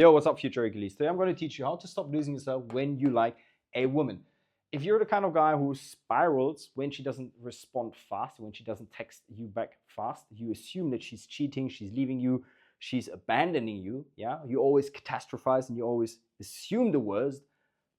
Yo, what's up, future Hercules? Today I'm going to teach you how to stop losing yourself when you like a woman. If you're the kind of guy who spirals when she doesn't respond fast, when she doesn't text you back fast, you assume that she's cheating, she's leaving you, she's abandoning you, yeah? You always catastrophize and you always assume the worst,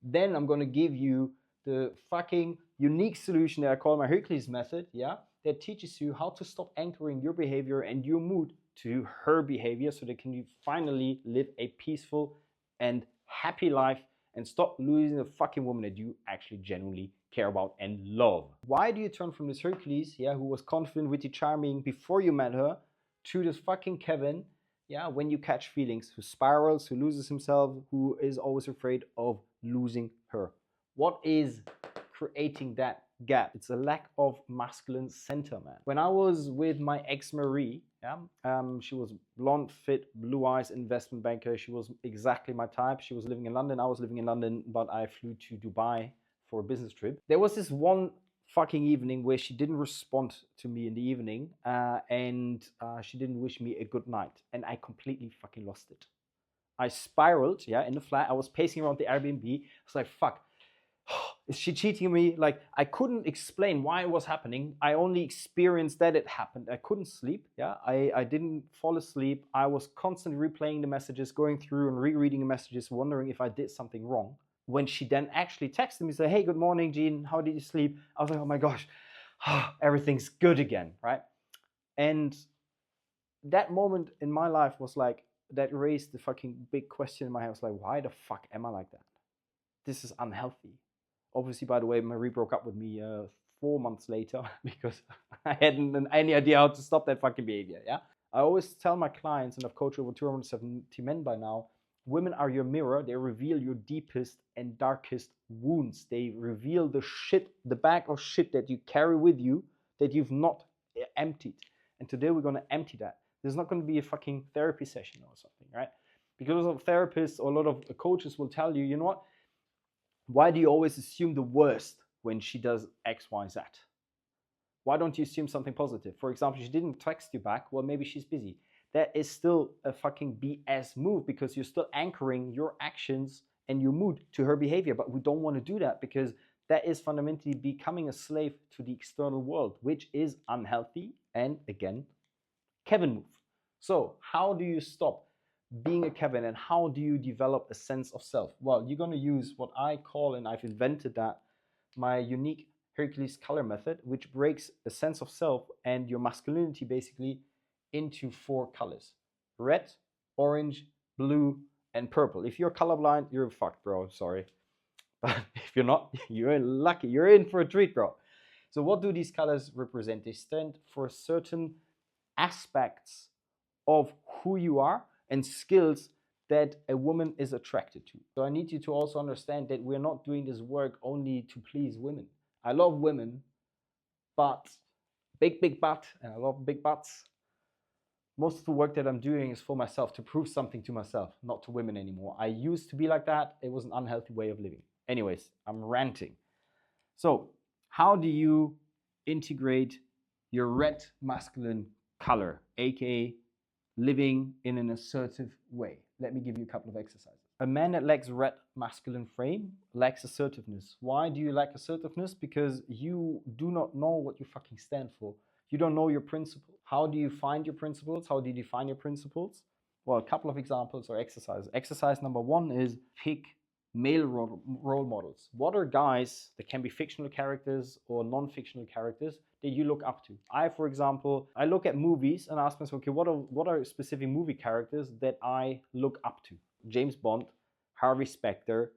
then I'm going to give you the fucking unique solution that I call my Hercules method, yeah? That teaches you how to stop anchoring your behavior and your mood to her behavior so that can you finally live a peaceful and happy life and stop losing the fucking woman that you actually genuinely care about and love. Why do you turn from this Hercules, yeah, who was confident, witty, charming before you met her, to this fucking Kevin, yeah, when you catch feelings, who spirals, who loses himself, who is always afraid of losing her? What is creating that gap? It's a lack of masculine center, man. When I was with my ex Marie, yeah, she was blonde, fit, blue eyes, investment banker. She was exactly my type. She was living in London. I was living in London, but I flew to Dubai for a business trip. There was this one fucking evening where she didn't respond to me in the evening, and she didn't wish me a good night, and I completely fucking lost it. I spiraled, yeah, in the flat. I was pacing around the Airbnb. I was like, fuck, is she cheating on me? Like, I couldn't explain why it was happening. I only experienced that it happened. I couldn't sleep. Yeah, I didn't fall asleep. I was constantly replaying the messages, going through and rereading the messages, wondering if I did something wrong. When she then actually texted me, say, "Hey, good morning, Jean. How did you sleep?" I was like, "Oh my gosh, everything's good again," right? And that moment in my life was like, that raised the fucking big question in my head. I was like, why the fuck am I like that? This is unhealthy. Obviously, by the way, Marie broke up with me 4 months later because I hadn't any idea how to stop that fucking behavior. Yeah, I always tell my clients, and I've coached over 270 men by now, women are your mirror. They reveal your deepest and darkest wounds. They reveal the shit, the bag of shit that you carry with you that you've not emptied. And today we're going to empty that. There's not going to be a fucking therapy session or something, right? Because a lot of therapists or a lot of coaches will tell you, you know what? Why do you always assume the worst when she does X, Y, Z? Why don't you assume something positive? For example, she didn't text you back. Well, maybe she's busy. That is still a fucking BS move because you're still anchoring your actions and your mood to her behavior. But we don't want to do that because that is fundamentally becoming a slave to the external world, which is unhealthy and, again, Kevin move. So how do you stop being a Kevin and how do you develop a sense of self? Well, you're going to use what I call, and I've invented that, my unique Hercules color method, which breaks a sense of self and your masculinity basically into 4 colors: red, orange, blue, and purple. If you're colorblind, you're fucked, bro. Sorry. But if you're not, you're lucky. You're in for a treat, bro. So what do these colors represent? They stand for certain aspects of who you are and skills that a woman is attracted to. So I need you to also understand that we're not doing this work only to please women. I love women, but big butt, and I love big butts. Most of the work that I'm doing is for myself, to prove something to myself, not to women anymore. I used to be like that. It was an unhealthy way of living. Anyways, I'm ranting. So how do you integrate your red masculine color, aka living in an assertive way? Let me give you a couple of exercises. A man that lacks red masculine frame lacks assertiveness. Why do you lack assertiveness? Because you do not know what you fucking stand for. You don't know your principles. How do you find your principles? How do you define your principles? Well, a couple of examples or exercises. Exercise number 1 is pick male role models. What are guys that can be fictional characters or non-fictional characters that you look up to? I, for example, I look at movies and ask myself, okay, what are specific movie characters that I look up to? James Bond, Harvey Specter,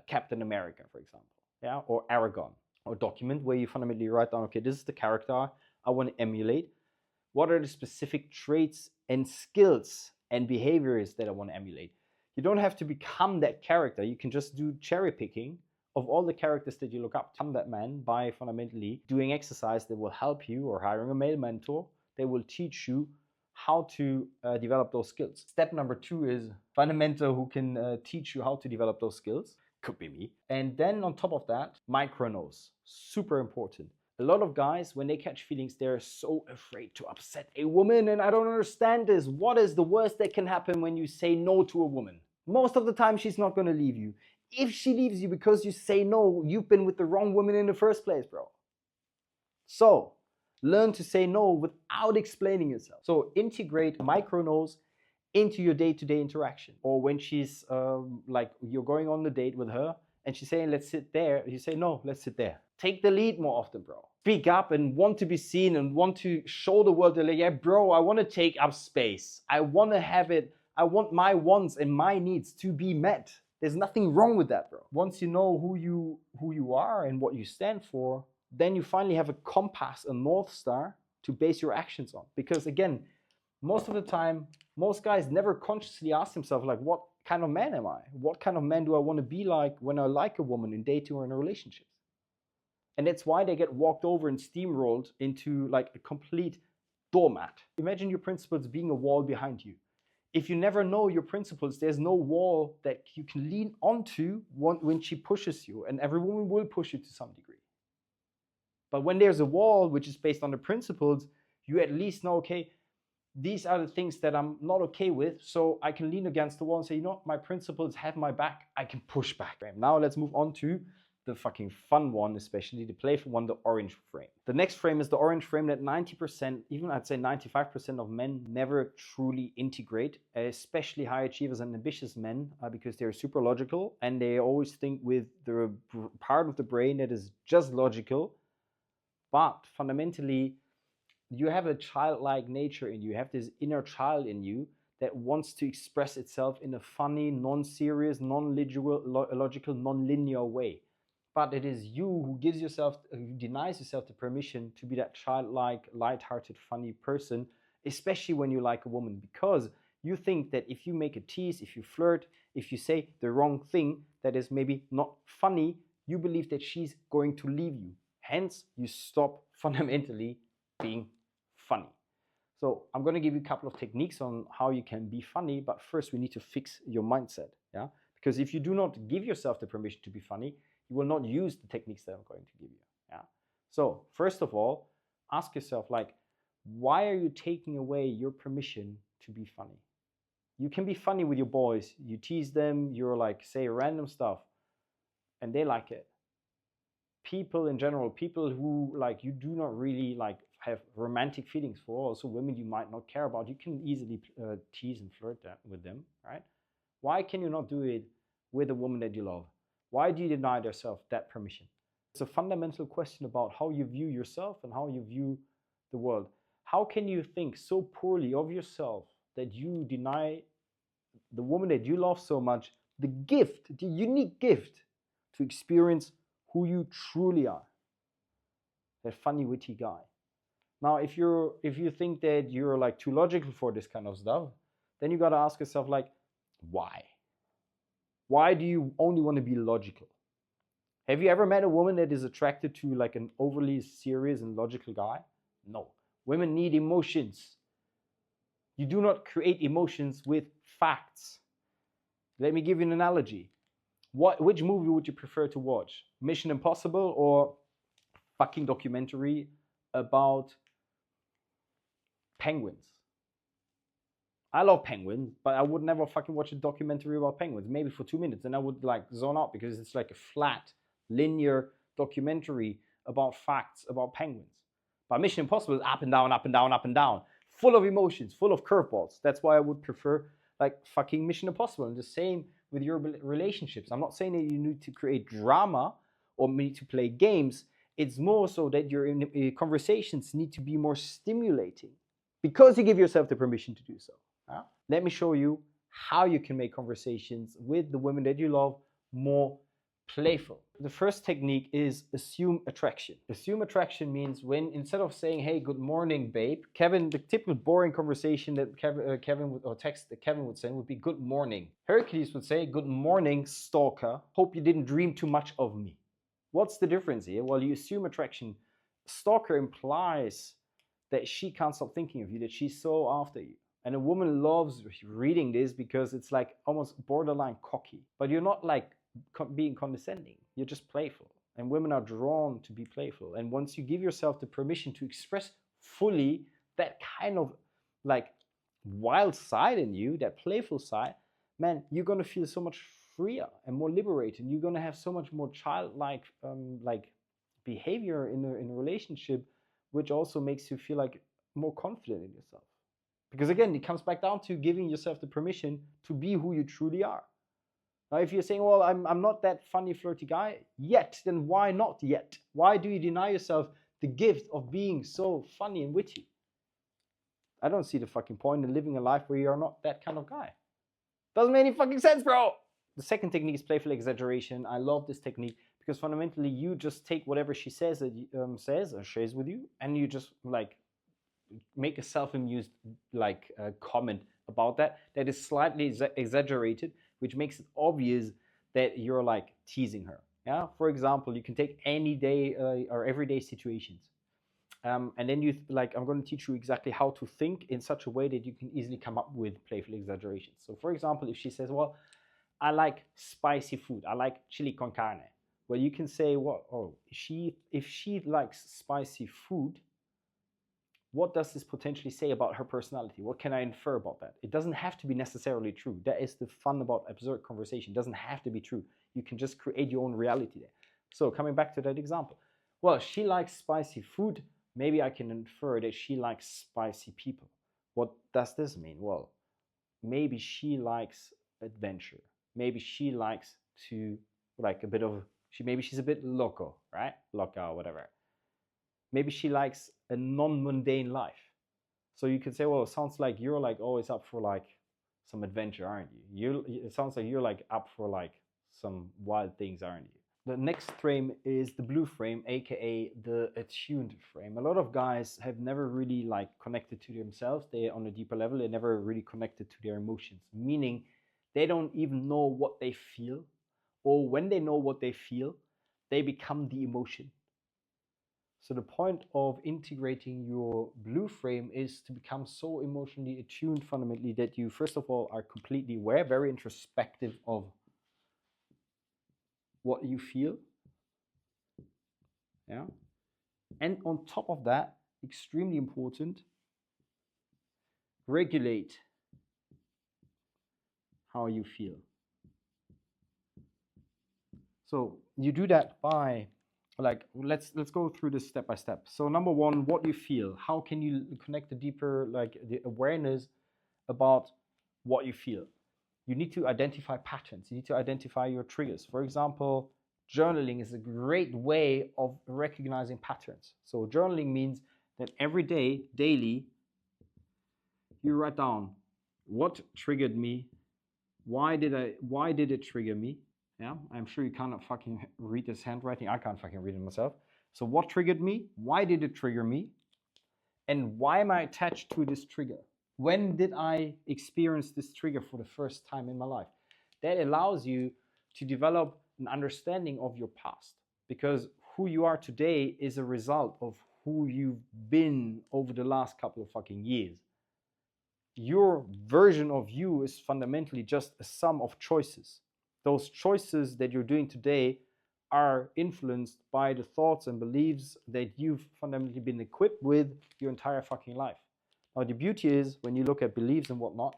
Captain America, for example, yeah, or Aragon, or document where you fundamentally write down, okay, this is the character I want to emulate. What are the specific traits and skills and behaviors that I want to emulate? You don't have to become that character. You can just do cherry picking of all the characters that you look up to. Become that man by fundamentally doing exercise that will help you, or hiring a male mentor that will teach you how to develop those skills. Step number 2 is find a mentor who can teach you how to develop those skills. Could be me. And then on top of that, micronose. Super important. A lot of guys, when they catch feelings, they're so afraid to upset a woman. And I don't understand this. What is the worst that can happen when you say no to a woman? Most of the time, she's not going to leave you. If she leaves you because you say no, you've been with the wrong woman in the first place, bro. So learn to say no without explaining yourself. So integrate micro no's into your day-to-day interaction. Or when she's like, you're going on a date with her and she's saying, let's sit there, you say, no, let's sit there. Take the lead more often, bro. Speak up and want to be seen and want to show the world that, like, yeah, bro, I want to take up space. I want to have it. I want my wants and my needs to be met. There's nothing wrong with that, bro. Once you know who you are and what you stand for, then you finally have a compass, a North Star to base your actions on. Because again, most of the time, most guys never consciously ask themselves, like, what kind of man am I? What kind of man do I want to be like when I like a woman in dating or in a relationship? And that's why they get walked over and steamrolled into like a complete doormat. Imagine your principles being a wall behind you. If you never know your principles, there's no wall that you can lean onto when she pushes you. And every woman will push you to some degree. But when there's a wall which is based on the principles, you at least know, okay, these are the things that I'm not okay with, so I can lean against the wall and say, you know, my principles have my back, I can push back. Now let's move on to the fucking fun one, especially the playful one, the orange frame. The next frame is the orange frame that 90%, even I'd say 95% of men never truly integrate, especially high achievers and ambitious men, because they're super logical and they always think with the part of the brain that is just logical. But fundamentally, you have a childlike nature in you. You have this inner child in you that wants to express itself in a funny, non-serious, non-logical, non-linear way. But it is you who denies yourself the permission to be that childlike, light-hearted, funny person, especially when you like a woman, because you think that if you make a tease, if you flirt, if you say the wrong thing that is maybe not funny, you believe that she's going to leave you. Hence, you stop fundamentally being funny. So I'm going to give you a couple of techniques on how you can be funny, but first we need to fix your mindset, yeah? Because if you do not give yourself the permission to be funny, you will not use the techniques that I'm going to give you, yeah? So first of all, ask yourself, like, why are you taking away your permission to be funny? You can be funny with your boys, you tease them, you're like, say random stuff, and they like it. People in general, people who like you do not really like have romantic feelings for, also women you might not care about, you can easily tease and flirt with them, right? Why can you not do it with a woman that you love? Why do you deny yourself that permission? It's a fundamental question about how you view yourself and how you view the world. How can you think so poorly of yourself that you deny the woman that you love so much the gift, the unique gift to experience who you truly are? That funny, witty guy. Now, if you think that you're like too logical for this kind of stuff, then you got to ask yourself, like, why? Why do you only want to be logical? Have you ever met a woman that is attracted to like an overly serious and logical guy? No. Women need emotions. You do not create emotions with facts. Let me give you an analogy. Which movie would you prefer to watch? Mission Impossible or fucking documentary about penguins? I love penguins, but I would never fucking watch a documentary about penguins. Maybe for 2 minutes, and I would like zone out because it's like a flat, linear documentary about facts about penguins. But Mission Impossible is up and down, up and down, up and down, full of emotions, full of curveballs. That's why I would prefer like fucking Mission Impossible. And the same with your relationships. I'm not saying that you need to create drama or need to play games. It's more so that your conversations need to be more stimulating because you give yourself the permission to do so. Let me show you how you can make conversations with the women that you love more playful. The first technique is assume attraction. Assume attraction means when instead of saying, hey, good morning, babe, Kevin, the typical boring conversation that Kevin would, or text that Kevin would send would be good morning. Hercules would say, good morning, stalker. Hope you didn't dream too much of me. What's the difference here? Well, you assume attraction. Stalker implies that she can't stop thinking of you, that she's so after you. And a woman loves reading this because it's like almost borderline cocky. But you're not like being condescending. You're just playful. and women are drawn to be playful. And once you give yourself the permission to express fully that kind of like wild side in you, that playful side, man, you're gonna feel so much freer and more liberated. You're gonna have so much more childlike like behavior in a relationship, which also makes you feel like more confident in yourself. Because again, it comes back down to giving yourself the permission to be who you truly are. Now, if you're saying, well, I'm not that funny, flirty guy yet, then why not yet? Why do you deny yourself the gift of being so funny and witty? I don't see the fucking point in living a life where you're not that kind of guy. Doesn't make any fucking sense, bro. The second technique is playful exaggeration. I love this technique because fundamentally you just take whatever she says or shares with you, and you just like make a self-amused like comment about that is slightly exaggerated, which makes it obvious that you're like teasing her. Yeah. For example, you can take any day or everyday situations. And then you like, I'm going to teach you exactly how to think in such a way that you can easily come up with playful exaggerations. So for example, if she says, well, I like spicy food, I like chili con carne. Well, you can say, well, oh, if she likes spicy food, what does this potentially say about her personality? What can I infer about that? It doesn't have to be necessarily true. That is the fun about absurd conversation. It doesn't have to be true. You can just create your own reality there. So coming back to that example, well, she likes spicy food. Maybe I can infer that she likes spicy people. What does this mean? Well, maybe she likes adventure. Maybe she likes to like a bit of, maybe she's a bit loco, right? Loca or whatever. Maybe she likes a non-mundane life. So you could say, well, it sounds like you're like always up for like some adventure, aren't you? It sounds like you're like up for like some wild things, aren't you? The next frame is the blue frame, aka the attuned frame. A lot of guys have never really like connected to themselves. They on a deeper level, they never really connected to their emotions, meaning they don't even know what they feel, or when they know what they feel, they become the emotion. So the point of integrating your blue frame is to become so emotionally attuned fundamentally that you first of all are completely aware, very introspective of what you feel. Yeah. And on top of that, extremely important, regulate how you feel. So you do that by like let's go through this step by step. So number one, what you feel. How can you connect the deeper like the awareness about what you feel? You need to identify patterns. You need to identify your triggers. For example, journaling is a great way of recognizing patterns. So journaling means that every day, daily, you write down what triggered me, why did it trigger me? Yeah, I'm sure you cannot fucking read this handwriting. I can't fucking read it myself. So what triggered me? Why did it trigger me? And why am I attached to this trigger? When did I experience this trigger for the first time in my life? That allows you to develop an understanding of your past, because who you are today is a result of who you've been over the last couple of fucking years. Your version of you is fundamentally just a sum of choices. Those choices that you're doing today are influenced by the thoughts and beliefs that you've fundamentally been equipped with your entire fucking life. Now, the beauty is when you look at beliefs and whatnot,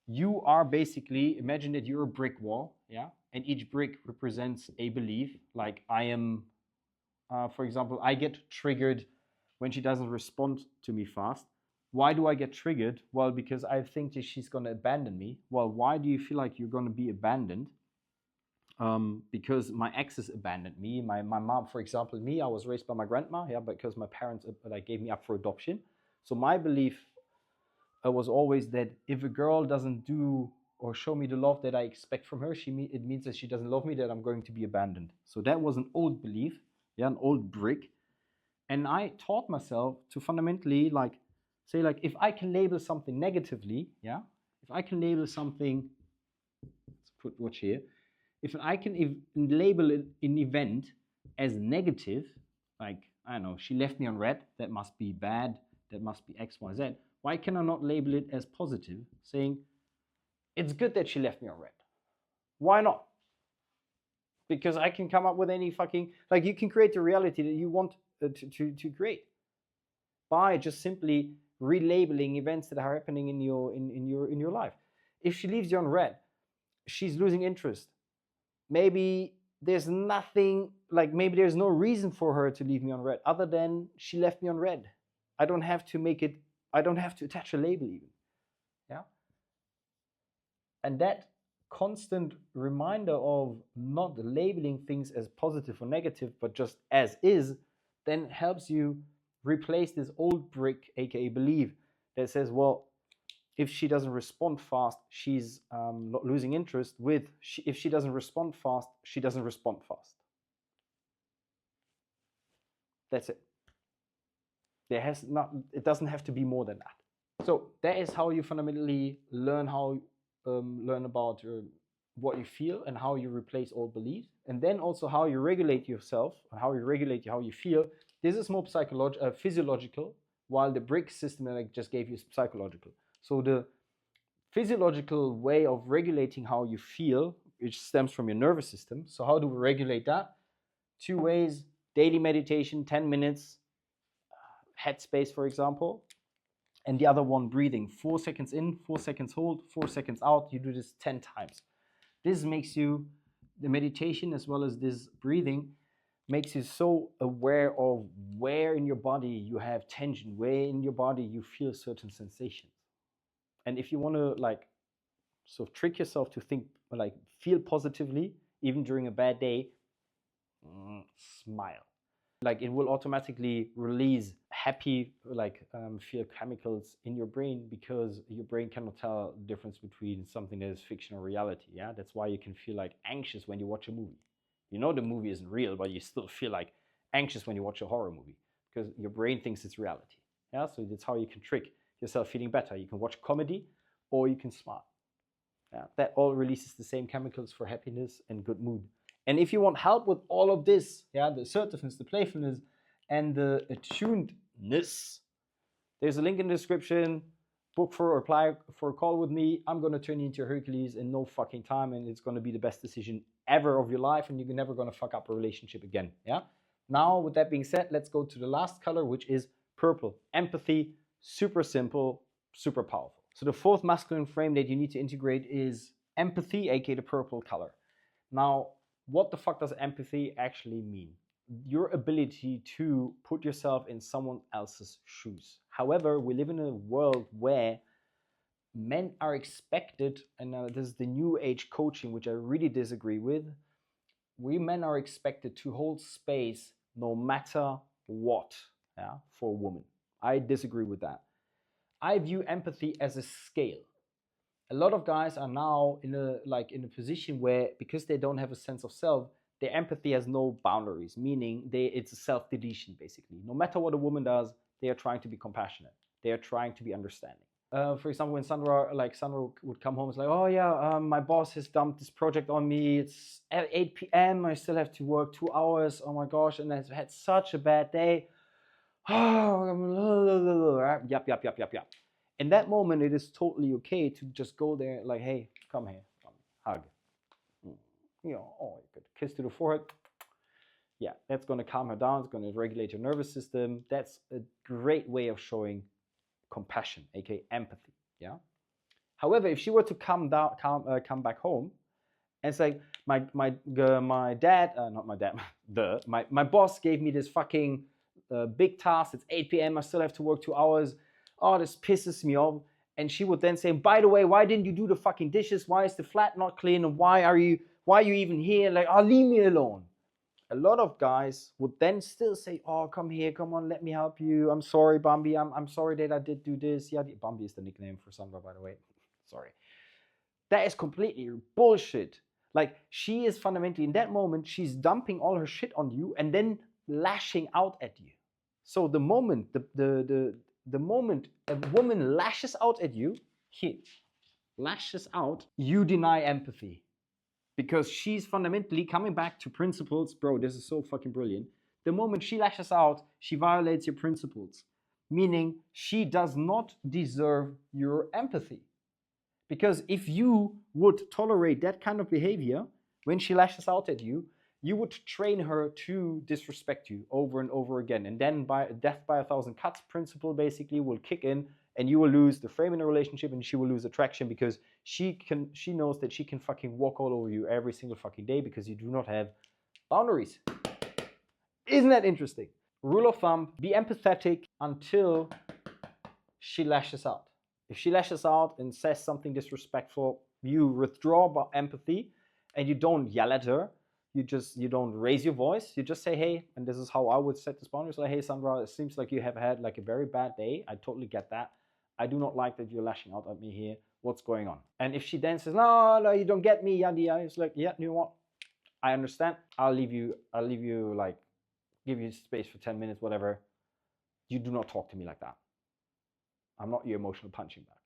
you are basically, imagine that you're a brick wall, yeah? And each brick represents a belief. Like I am, for example, I get triggered when she doesn't respond to me fast. Why do I get triggered? Well, because I think that she's going to abandon me. Well, why do you feel like you're going to be abandoned? Because my exes abandoned me. My mom, for example, I was raised by my grandma, yeah, because my parents like gave me up for adoption. So my belief was always that if a girl doesn't do or show me the love that I expect from her, it means that she doesn't love me, that I'm going to be abandoned. So that was an old belief, yeah, an old brick. And I taught myself to fundamentally like say like if I can label something negatively, yeah, if I can label something, let's put watch here, if I can label an event as negative, like I don't know, she left me on red, that must be bad, that must be X, Y, Z. Why can I not label it as positive, saying it's good that she left me on red? Why not? because I can come up with any fucking, like, you can create the reality that you want to create by just simply relabeling events that are happening in your life. If she leaves you on red, she's losing interest. Maybe there's nothing, like, maybe there's no reason for her to leave me on red other than she left me on red. I don't have to attach a label even. Yeah. And that constant reminder of not labeling things as positive or negative, but just as is, then helps you replace this old brick, aka belief, that says, well, if she doesn't respond fast, she's losing interest, with if she doesn't respond fast, she doesn't respond fast. That's it. It doesn't have to be more than that. So that is how you fundamentally learn about what you feel and how you replace old beliefs, and then also how you regulate yourself and how you regulate how you feel. This is more physiological, while the brick system that I just gave you is psychological. So the physiological way of regulating how you feel, which stems from your nervous system. So how do we regulate that? 2 ways: daily meditation, 10 minutes, headspace, for example. And the other one, breathing. 4 seconds in, 4 seconds hold, 4 seconds out. You do this 10 times. This makes you, the meditation as well as this breathing, makes you so aware of where in your body you have tension, where in your body you feel certain sensations. And if you want to, like, sort of trick yourself to think, like, feel positively even during a bad day, smile. Like, it will automatically release happy, like, feel chemicals in your brain, because your brain cannot tell the difference between something that is fiction or reality. Yeah, that's why you can feel like anxious when you watch a movie. You know the movie isn't real, but you still feel like anxious when you watch a horror movie, because your brain thinks it's reality. Yeah, so that's how you can trick yourself feeling better. You can watch comedy, or you can smile. Yeah, that all releases the same chemicals for happiness and good mood. And if you want help with all of this, yeah, the assertiveness, the playfulness, and the attunedness, there's a link in the description. Book for or apply for a call with me. I'm going to turn you into Hercules in no fucking time, and it's going to be the best decision ever of your life, and you're never going to fuck up a relationship again. Yeah. Now, with that being said, let's go to the last color, which is purple. Empathy, super simple, super powerful. So the 4th masculine frame that you need to integrate is empathy, aka the purple color. Now, what the fuck does empathy actually mean? Your ability to put yourself in someone else's shoes. However, we live in a world where men are expected, and this is the new age coaching, which I really disagree with. We men are expected to hold space no matter what, yeah, for a woman. I disagree with that. I view empathy as a scale. A lot of guys are now in a position where, because they don't have a sense of self, their empathy has no boundaries, meaning it's a self-deletion, basically. No matter what a woman does, they are trying to be compassionate. They are trying to be understanding. For example, when Sandra would come home, it's like, oh yeah, my boss has dumped this project on me. It's at 8 p.m. I still have to work 2 hours. Oh my gosh, and I've had such a bad day. Yep. In that moment, it is totally okay to just go there, like, hey, come here, hug. You know, oh, good kiss to the forehead. Yeah, that's going to calm her down. It's going to regulate your nervous system. That's a great way of showing compassion, aka empathy. Yeah. However, if she were to come back home, and it's like, my dad, not my dad, my boss gave me this fucking big task. It's 8 p.m. I still have to work 2 hours. Oh, this pisses me off. And she would then say, by the way, why didn't you do the fucking dishes? Why is the flat not clean? And why are you even here? Like, oh, leave me alone. A lot of guys would then still say, oh, come here, come on, let me help you. I'm sorry, Bambi. I'm sorry that I did do this. Yeah, Bambi is the nickname for Sandra, by the way. Sorry. That is completely bullshit. Like, she is fundamentally, in that moment, she's dumping all her shit on you and then lashing out at you. So the moment the moment a woman lashes out at you, you deny empathy. Because she's fundamentally coming back to principles. Bro, this is so fucking brilliant. The moment she lashes out, she violates your principles. Meaning, she does not deserve your empathy. Because if you would tolerate that kind of behavior, when she lashes out at you, you would train her to disrespect you over and over again. And then by death by a thousand cuts principle basically will kick in, and you will lose the frame in the relationship, and she will lose attraction because she knows that she can fucking walk all over you every single fucking day because you do not have boundaries. Isn't that interesting? Rule of thumb, be empathetic until she lashes out. If she lashes out and says something disrespectful, you withdraw empathy and you don't yell at her. You don't raise your voice. You just say, hey, and this is how I would set this boundary. So, hey, Sandra, it seems like you have had like a very bad day. I totally get that. I do not like that you're lashing out at me here. What's going on? And if she then says, no, you don't get me, yada yada, it's like, yeah, you know what? I understand. I'll leave you like, give you space for 10 minutes, whatever. You do not talk to me like that. I'm not your emotional punching bag.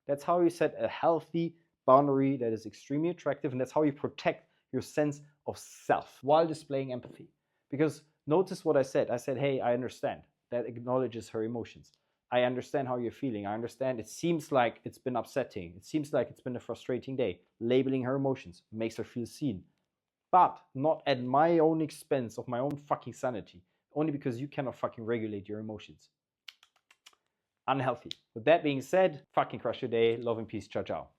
That's how you set a healthy boundary that is extremely attractive, and that's how you protect your sense of self while displaying empathy. Because notice what I said. I said, hey, I understand. That acknowledges her emotions. I understand how you're feeling. I understand it seems like it's been upsetting. It seems like it's been a frustrating day. Labeling her emotions makes her feel seen. But not at my own expense of my own fucking sanity. Only because you cannot fucking regulate your emotions. Unhealthy. With that being said, fucking crush your day. Love and peace. Ciao, ciao.